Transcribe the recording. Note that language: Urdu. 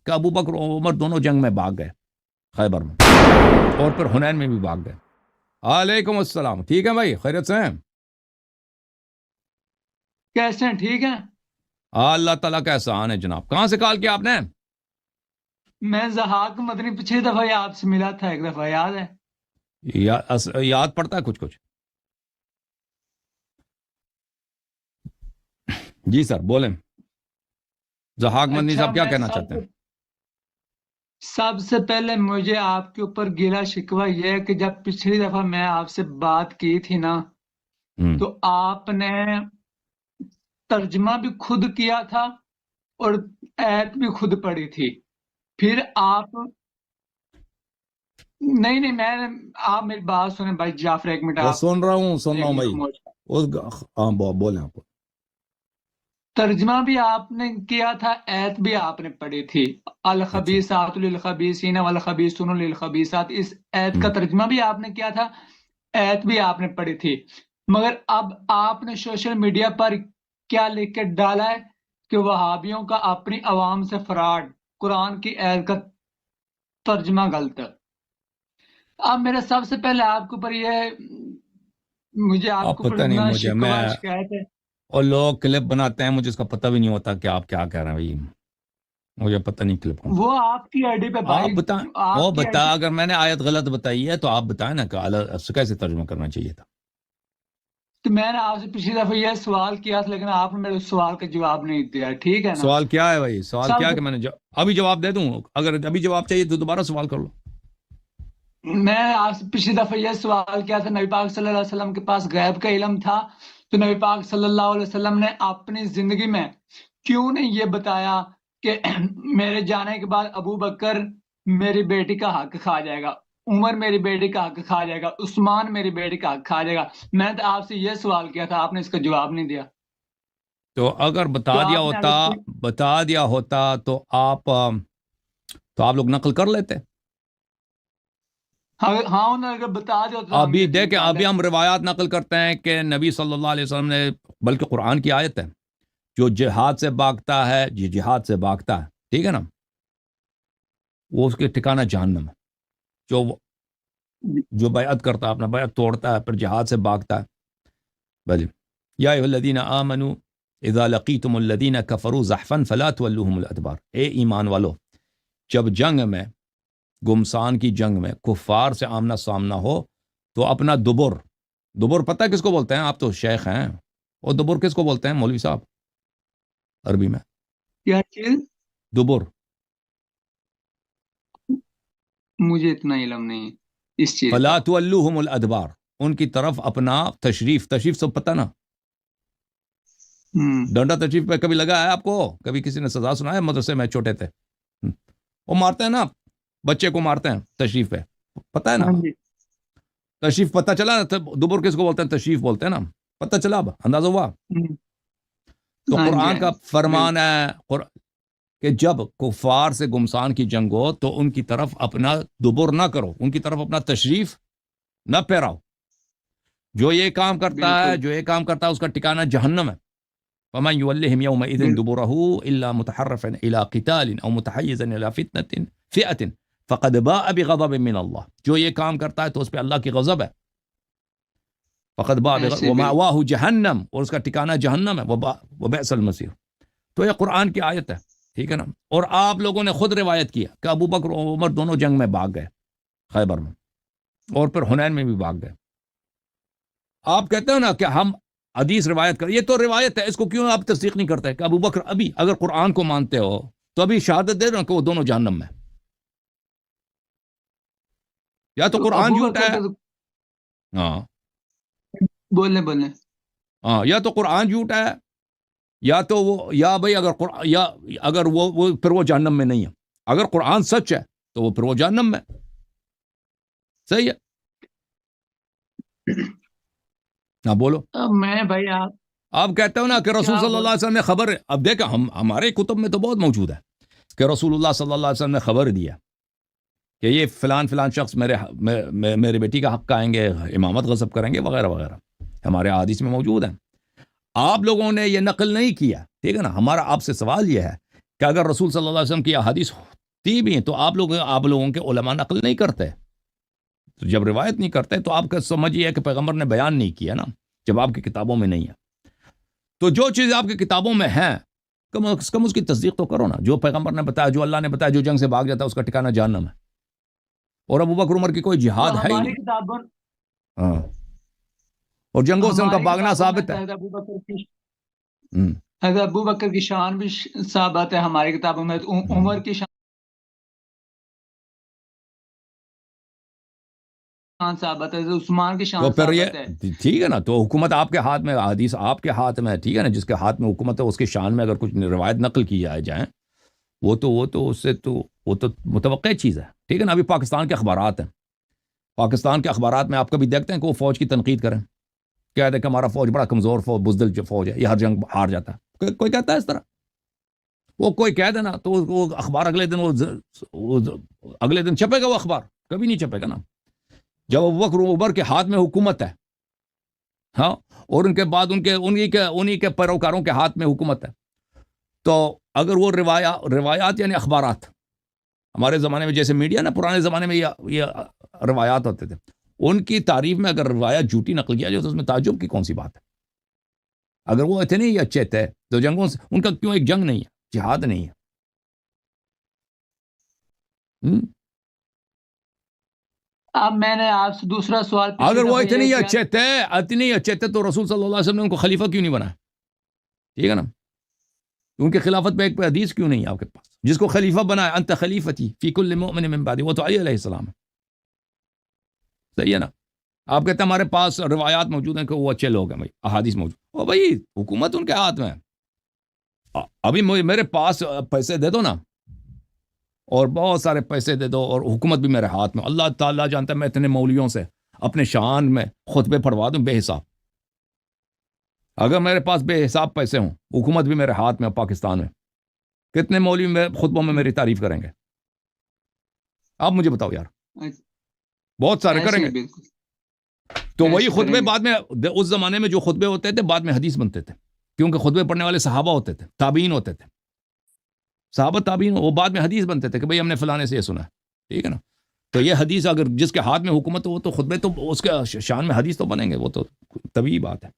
کہ ابو بکر اور عمر دونوں جنگ میں بھاگ گئے خیبر میں، اور پھر حنین میں بھی بھاگ گئے۔ وعلیکم السلام، ٹھیک ہے بھائی، خیریت سے ہیں؟ کیسے ہیں؟ ٹھیک ہیں؟ اللہ تعالیٰ کا احسان ہے جناب۔ کہاں سے کال کیا آپ نے؟ میں ضحاک مدنی پچھلی دفعہ یہ آپ سے ملا تھا ایک دفعہ، یاد ہے؟ یاد پڑتا ہے کچھ کچھ؟ جی سر بولیں، ضحاک مدنی اچھا، صاحب کیا میں کہنا چاہتے ہیں؟ سب سے پہلے مجھے آپ کے اوپر گیلا شکوہ یہ ہے کہ جب پچھلی دفعہ میں آپ سے بات کی تھی نا، تو آپ نے ترجمہ بھی خود کیا تھا اور ایت بھی خود پڑھی تھی۔ پھر آپ نہیں آپ میری بات سنیں بھائی جعفر، ایک منٹ وہ آپ سن رہا ہوں بھائی، خاموش۔ ہاں بولیں آپ۔ ترجمہ بھی آپ نے کیا تھا، ایت بھی آپ نے پڑھی تھی، اچھا، الخبیثات للخبیثین والخبیثون للخبیثات، اس ایت کا ترجمہ بھی آپ نے کیا تھا، ایت بھی آپ نے پڑھی تھی۔ مگر اب آپ نے سوشل میڈیا پر کیا لکھ کے ڈالا ہے کہ وہابیوں کا اپنی عوام سے فراڈ، قرآن کی ایت کا ترجمہ غلط ہے۔ اب میرا سب سے پہلے آپ کے اوپر مجھے آپ کے اوپر پتہ نہیں اتنا مجھے، شکوہ میں شکایت ہے۔ اور لوگ کلپ بناتے ہیں، مجھے اس کا پتہ بھی نہیں ہوتا کہ آپ کیا کہہ رہے ہیں بھائی، مجھے پتہ نہیں کلپ کون سا۔ وہ آپ کی آئی ڈی پہ بھائی، آپ بتائیں، وہ آپ کی آئی بتا، ڈی، اگر میں نے آیت غلط بتائی ہے تو آپ بتائیں نا کہ کیسے ترجمہ کرنا چاہیے تھا۔ تو میں نے آپ سے پچھلی دفعہ یہ سوال کیا تھا لیکن آپ نے میرے اس سوال کا جواب نہیں دیا، ٹھیک ہے نا؟ سوال کیا ہے بھائی؟ سوال سب کیا ہے کہ میں نے ابھی جواب دے دوں؟ اگر ابھی جواب چاہیے تو دوبارہ سوال کر لو۔ میں آپ سے پچھلی دفعہ یہ سوال کیا تھا، نبی پاک صلی اللہ علیہ وسلم کے پاس غیب کا علم تھا تو نبی پاک صلی اللہ علیہ وسلم نے اپنی زندگی میں کیوں نہیں یہ بتایا کہ میرے جانے کے بعد ابو بکر میری بیٹی کا حق کھا جائے گا، عمر میری بیٹی کا حق کھا جائے گا، عثمان میری بیٹی کا حق کھا جائے گا؟ میں تو آپ سے یہ سوال کیا تھا، آپ نے اس کا جواب نہیں دیا۔ تو اگر تو آپ نے بتا دیا ہوتا تو آپ لوگ نقل کر لیتے۔ ہاں انہوں نے اگر بتا دیا تو ہم ابھی یقین دیکھیں، کر ابھی لیتے۔ ہم روایات نقل کرتے ہیں کہ نبی صلی اللہ علیہ وسلم نے، بلکہ قرآن کی آیت ہے، جو جہاد سے بھاگتا ہے، جہاد سے بھاگتا ہے، ٹھیک ہے نا، وہ اس کے ٹھکانہ جہنم ہے۔ جو بیعت کرتا ہے، اپنا بیعت توڑتا ہے، پھر جہاد سے بھاگتا ہے، بھلے یا ایھا الذین آمنوا اذا لقیتم الذین کفروا زحفا فلا تولوہم الادبار، اے ایمان والو، جب جنگ میں، گمسان کی جنگ میں کفار سے آمنا سامنا ہو تو اپنا دبر پتہ ہے کس کو بولتے ہیں؟ آپ تو شیخ ہیں، اور دبر کس کو بولتے ہیں مولوی صاحب عربی میں؟ کیا چیز؟ دبر۔ مجھے اتنا علم نہیں اس چیز فلا کا۔ تولوہم الادبار، ان کی طرف اپنا تشریف سب پتہ نا، ڈنڈا تشریف پہ کبھی لگا ہے آپ کو؟ کبھی کسی نے سزا سنا ہے؟ مدرسے میں چھوٹے تھے وہ مارتے ہیں نا، بچے کو مارتے ہیں تشریف پہ، پتہ ہے نا؟ ہاں جی، تشریف پتہ چلا نا؟ دبر کس کو بولتے ہیں؟ تشریف بولتے ہیں نا، پتہ چلا، اب اندازہ ہوا؟ تو ہاں جی، قرآن ہاں کا جی، فرمان ہے کہ جب کفار سے گمسان کی جنگ ہو تو ان کی طرف اپنا دبر نہ کرو، ان کی طرف اپنا تشریف نہ پھیراؤ۔ جو یہ کام کرتا ہے بالکل اس کا ٹھکانہ جہنم ہے۔ وَمَنْ يُوَلِّهِمْ يَوْمَئِذٍ بالکل دُبُرَهُ إِلَّا مُتَحَرِّفًا إِلَىٰ قِتَالٍ أَوْ مُتَحَيِّزًا إِلَىٰ فِئَةٍ فَقَدْ بَاءَ بِغَضَبٍ مِّنَ اللَّهِ، جو یہ کام کرتا ہے تو اس پہ اللہ کی غضب ہے۔ فَقَدْ بَاءَ ایسے بالکل وَمَأْوَاهُ جَهَنَّمُ، اور اس کا ٹھکانہ جہنم ہے، وَبِئْسَ الْمَصِيرُ۔ تو یہ قرآن کی آیت ہے، ٹھیک ہے نا؟ اور آپ لوگوں نے خود روایت کیا کہ ابو بکر اور عمر دونوں جنگ میں بھاگ گئے خیبر میں، اور پھر حنین میں بھی بھاگ گئے۔ آپ کہتے ہو نا کہ ہم حدیث روایت کر، یہ تو روایت ہے، اس کو کیوں آپ تصدیق نہیں کرتے کہ ابو بکر، ابھی اگر قرآن کو مانتے ہو تو ابھی شہادت دے دو کہ وہ دونوں جہنم میں، یا تو تو قرآن ابو جھوٹ بکر ہے، کا تو ہاں بولنے ہاں، یا تو قرآن جھوٹ ہے، یا تو وہ، یا بھائی اگر وہ پھر وہ جہنم میں نہیں ہے۔ اگر قرآن سچ ہے تو وہ پھر وہ جہنم میں، صحیح ہے؟ ہاں بولو۔ میں بھائی آپ کہتے ہو نا کہ رسول کیا صلی اللہ بول، علیہ وسلم نے خبر، اب دیکھا ہمارے کتب میں تو بہت موجود ہے کہ رسول اللہ صلی اللہ علیہ وسلم نے خبر دیا کہ یہ فلان شخص میرے بیٹی کا حق کھائیں گے، امامت غصب کریں گے، وغیرہ وغیرہ، ہمارے حدیث میں موجود ہیں۔ آپ لوگوں نے یہ نقل نہیں کیا، ٹھیک ہے نا؟ ہمارا آپ سے سوال یہ ہے کہ اگر رسول صلی اللہ علیہ وسلم کی حدیث تھی بھی ہیں، تو آپ لوگوں کے علماء نقل نہیں کرتے، تو جب روایت نہیں کرتے تو آپ کا سمجھیے کہ پیغمبر نے بیان نہیں کیا نا، جب آپ کی کتابوں میں نہیں ہے تو جو چیز آپ کی کتابوں میں ہیں کم از کم اس کی تصدیق تو کرو نا. جو پیغمبر نے بتایا، جو اللہ نے بتایا، جو جنگ سے بھاگ جاتا ہے اس کا ٹھکانہ جہنم ہے. اور ابو بکر عمر کی کوئی تو جہاد ہے ہی ہماری نہیں. کتابوں ہاں، اور جنگوں سے ان کا ہماری بھاگنا کتابوں میں ثابت ہے. حضرت ابو بکر کی ہم، حضرت ابو بکر کی شان بھی ثابت ہے ہماری کتابوں میں، عمر کی شان ثابت ہے، عثمان کی تو شان پھر ثابت ہے. یہ ٹھیک ہے نا، تو حکومت آپ کے ہاتھ میں، حدیث آپ کے ہاتھ میں ہے، ٹھیک ہے نا. جس کے ہاتھ میں حکومت ہے اس کی شان میں اگر کچھ روایت نقل کی جائیں وہ تو اس سے تو وہ تو متوقع چیز ہے. ٹھیک ہے نا. ابھی پاکستان کے اخبارات ہیں، پاکستان کے اخبارات میں آپ کبھی دیکھتے ہیں کہ وہ فوج کی تنقید کریں، کہتے ہیں کہ ہمارا فوج بڑا کمزور فوج، بزدل جو فوج ہے، یہ ہر جنگ ہار جاتا ہے. کوئی کہتا ہے اس طرح؟ وہ کوئی کہہ دینا تو وہ اخبار اگلے دن چھپے گا، وہ اخبار کبھی نہیں چھپے گا نا. جب ابو بکر عمر کے ہاتھ میں حکومت ہے، ہاں، اور ان کے بعد انہی کے پیروکاروں کے ہاتھ میں حکومت ہے، تو اگر وہ روایات یعنی اخبارات، ہمارے زمانے میں جیسے میڈیا نا، پرانے زمانے میں یہ روایات ہوتے تھے، ان کی تعریف میں اگر روایات جھوٹی نقل کیا جائے تو اس میں تعجب کی کون سی بات ہے؟ اگر وہ اتنے ہی اچھے تھے تو جنگوں سے ان کا کیوں ایک جنگ نہیں ہے، جہاد نہیں ہے؟ اب میں نے آپ سے دوسرا سوال اگر وہ اتنے ہی کیا اچھے تھے تو رسول صلی اللہ علیہ وسلم نے ان کو خلیفہ کیوں نہیں بنایا؟ ٹھیک ہے نا. ان کی خلافت پہ ایک حدیث کیوں نہیں ہے آپ کے پاس؟ جس کو خلیفہ بنایا، انت خلیفتی فی کل مؤمن من بعدی، وہ تو علی علیہ السلام ہے. صحیح ہے نا. آپ کہتے ہیں ہمارے پاس روایات موجود ہیں کہ وہ اچھے لوگ ہیں، بھائی احادیث موجود. او بھائی، حکومت ان کے ہاتھ میں ہے. ابھی میرے پاس پیسے دے دو نا، اور بہت سارے پیسے دے دو، اور حکومت بھی میرے ہاتھ میں. اللہ تعالیٰ جانتا ہے میں اتنے مولویوں سے اپنے شان میں خطبے پڑھوا دوں بے حساب. اگر میرے پاس بے حساب پیسے ہوں، حکومت بھی میرے ہاتھ میں، پاکستان میں، کتنے مولوی خطبوں میں میری تعریف کریں گے؟ آپ مجھے بتاؤ یار. بہت سارے کریں گے. تو وہی خطبے بعد میں، اس زمانے میں جو خطبے ہوتے تھے بعد میں حدیث بنتے تھے، کیونکہ خطبے پڑھنے والے صحابہ ہوتے تھے، تابعین ہوتے تھے. صحابہ تابعین وہ بعد میں حدیث بنتے تھے کہ بھئی ہم نے فلانے سے یہ سنا ہے. ٹھیک ہے نا. تو یہ حدیث اگر جس کے ہاتھ میں حکومت ہو تو خطبے تو اس کے شان میں حدیث تو بنیں گے، وہ تو طبیعی بات ہے.